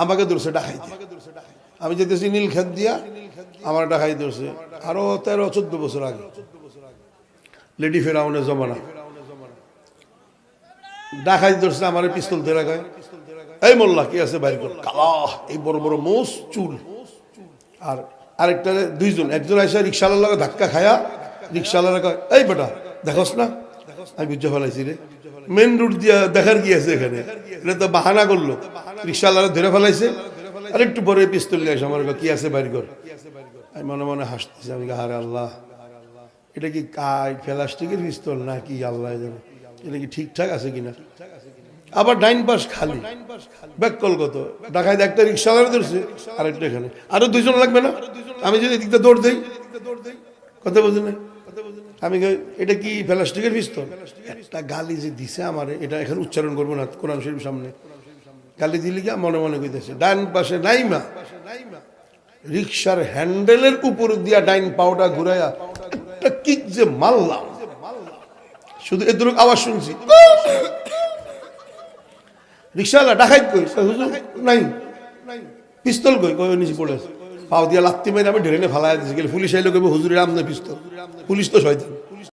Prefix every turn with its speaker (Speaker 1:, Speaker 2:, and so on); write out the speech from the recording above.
Speaker 1: আমাকে ধরছে ডাকাইতে। আমি যেতেছি নীলক্ষেত দিয়া, আমার ডাকাই ধরছে আরো 13-14 বছর আগে, লেডি ফেরাউনের জমানা। ডাকাই ধরছে আমার পিস্তল ধরে গায়, এই মোল্লা কি আছে বাইর কর। কালা এই বড় বড় মোষ চুল, আর আরেকটা দুইজন, একজন আইসা রিক্সাওয়ালার লগে ধাক্কা খায়া রিক্সাওয়ালারা কয় এই বেটা দেখোস না। আমি বুঝতে ফেলাইছি রে, মেন রুট দিয়া দেখার কি আছে এখানে, এটা তো বাহানা করলো। রিক্সাওয়ালারা ধরে ফেলাইছে, আর একটু পরে পিস্তল নিয়ে আসে আমার কি আছে বাইর কর। আমি মনে মনে হাসতেছি, আমি হারে আল্লাহ, এটা কি প্লাস্টিকের পিস্তল না কি আল্লাহ জানে, এটা কি ঠিকঠাক আছে কিনা। আবার ডাইন পাশ খালি, ব্যাককল কত ডাকাইতে একটা রিক্সাওয়ালা ধরছে, আর একটা এখানে আরো দুইজন লাগবে না। আমি যদি এদিকটা দৌড় দেই, কথা বলছি না, আমি এটা কি প্লাস্টিকের পিস্তল। একটা গালি যে দিছে আমারে, এটা এখানে উচ্চারণ করবো না কোরআন শরীফ সামনে, গালি দিলি গিয়া মনে মনে কইতেছে ডাইন পাশে নাইমা রিক্সার হ্যান্ডেলের উপর দিয়া ডাইন পাওটা ঘুরাইয়া একটা কিক যে মারলাম, শুধু এদুরক আওয়াজ শুনছি। রিক্সাওয়ালা ডাকাইত কই, হুজুর নাই পিস্তল কই, কই নিচে পড়ে আছে। পাও দিয়া লাত্তি মেরে আমি ঢেলে ফালাই দিয়েছি। পুলিশ আইলো কইব হুজুরের আমনে পিস্তল, পুলিশ তো শয়তান।